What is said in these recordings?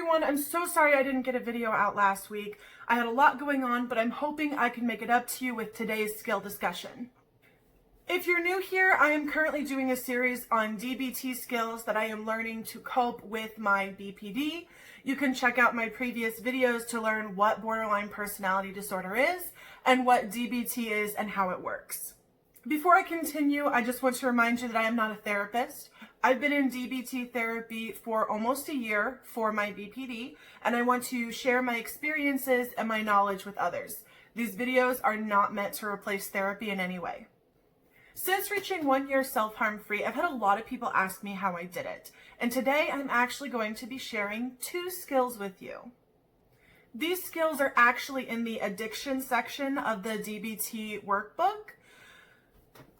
everyone, I'm so sorry I didn't get a video out last week. I had a lot going on, but I'm hoping I can make it up to you with today's skill discussion. If you're new here, I am currently doing a series on DBT skills that I am learning to cope with my BPD. You can check out my previous videos to learn what borderline personality disorder is and what DBT is and how it works. Before I continue, I just want to remind you that I am not a therapist. I've been in DBT therapy for almost a year for my BPD, and I want to share my experiences and my knowledge with others. These videos are not meant to replace therapy in any way. Since reaching 1 year self-harm free, I've had a lot of people ask me how I did it. And today I'm actually going to be sharing 2 skills with you. These skills are actually in the addiction section of the DBT workbook.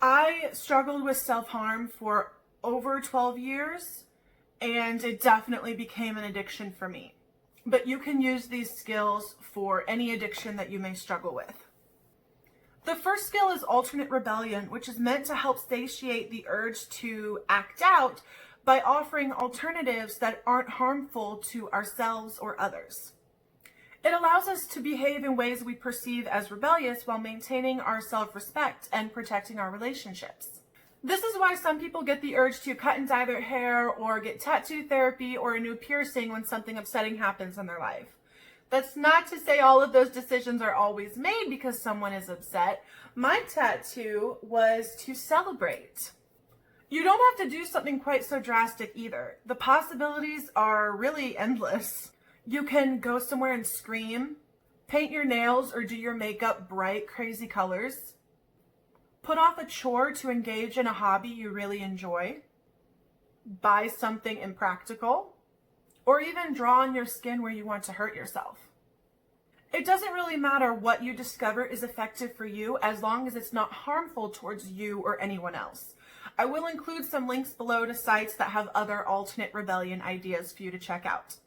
I struggled with self-harm for over 12 years, and it definitely became an addiction for me. But you can use these skills for any addiction that you may struggle with. The first skill is alternate rebellion, which is meant to help satiate the urge to act out by offering alternatives that aren't harmful to ourselves or others. It allows us to behave in ways we perceive as rebellious while maintaining our self-respect and protecting our relationships. This is why some people get the urge to cut and dye their hair or get tattoo therapy or a new piercing when something upsetting happens in their life. That's not to say all of those decisions are always made because someone is upset. My tattoo was to celebrate. You don't have to do something quite so drastic either. The possibilities are really endless. You can go somewhere and scream, paint your nails or do your makeup bright, crazy colors, put off a chore to engage in a hobby you really enjoy, buy something impractical, or even draw on your skin where you want to hurt yourself. It doesn't really matter what you discover is effective for you as long as it's not harmful towards you or anyone else. I will include some links below to sites that have other alternate rebellion ideas for you to check out.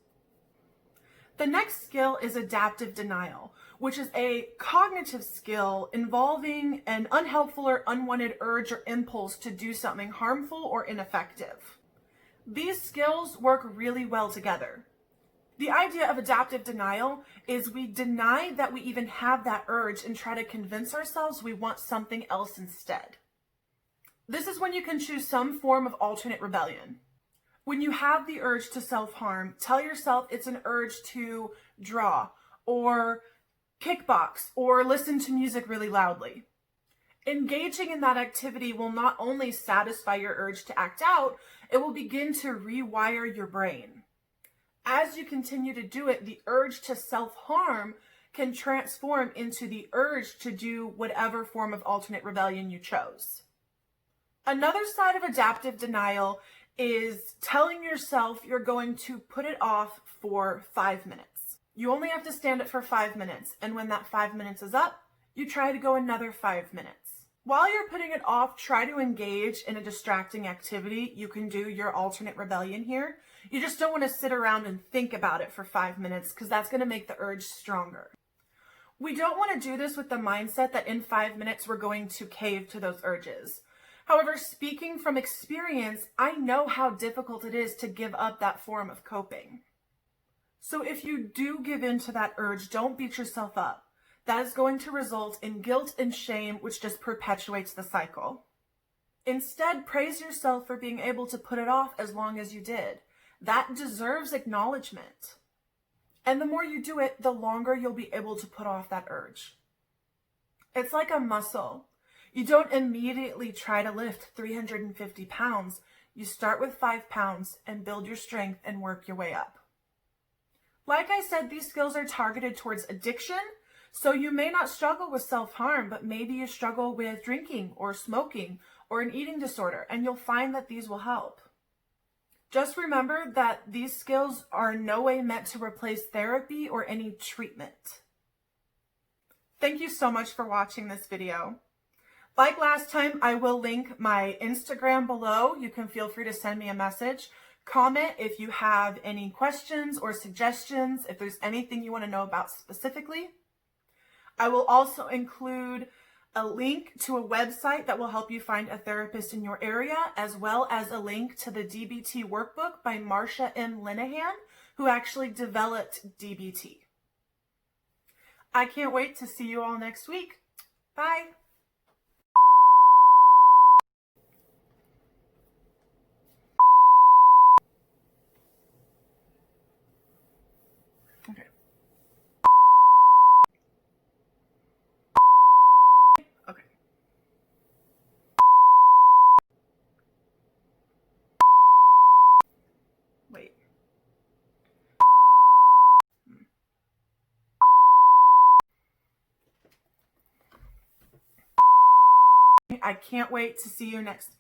The next skill is adaptive denial, which is a cognitive skill involving an unhelpful or unwanted urge or impulse to do something harmful or ineffective. These skills work really well together. The idea of adaptive denial is we deny that we even have that urge and try to convince ourselves we want something else instead. This is when you can choose some form of alternate rebellion. When you have the urge to self-harm, tell yourself it's an urge to draw or kickbox or listen to music really loudly. Engaging in that activity will not only satisfy your urge to act out, it will begin to rewire your brain. As you continue to do it, the urge to self-harm can transform into the urge to do whatever form of alternate rebellion you chose. Another side of adaptive denial is telling yourself you're going to put it off for 5 minutes. You only have to stand it for 5 minutes, and when that 5 minutes is up, you try to go another 5 minutes. While you're putting it off, try to engage in a distracting activity. You can do your alternate rebellion here. You just don't want to sit around and think about it for 5 minutes because that's going to make the urge stronger. We don't want to do this with the mindset that in 5 minutes we're going to cave to those urges. However, speaking from experience, I know how difficult it is to give up that form of coping. So if you do give in to that urge, don't beat yourself up. That is going to result in guilt and shame, which just perpetuates the cycle. Instead, praise yourself for being able to put it off as long as you did. That deserves acknowledgement. And the more you do it, the longer you'll be able to put off that urge. It's like a muscle. You don't immediately try to lift 350 pounds. You start with 5 pounds and build your strength and work your way up. Like I said, these skills are targeted towards addiction, so you may not struggle with self-harm, but maybe you struggle with drinking or smoking or an eating disorder, and you'll find that these will help. Just remember that these skills are in no way meant to replace therapy or any treatment. Thank you so much for watching this video. Like last time, I will link my Instagram below. You can feel free to send me a message. Comment if you have any questions or suggestions, if there's anything you want to know about specifically. I will also include a link to a website that will help you find a therapist in your area, as well as a link to the DBT workbook by Marsha M. Linehan, who actually developed DBT. I can't wait to see you all next week. Bye. Okay. Okay. Wait. I can't wait to see you next.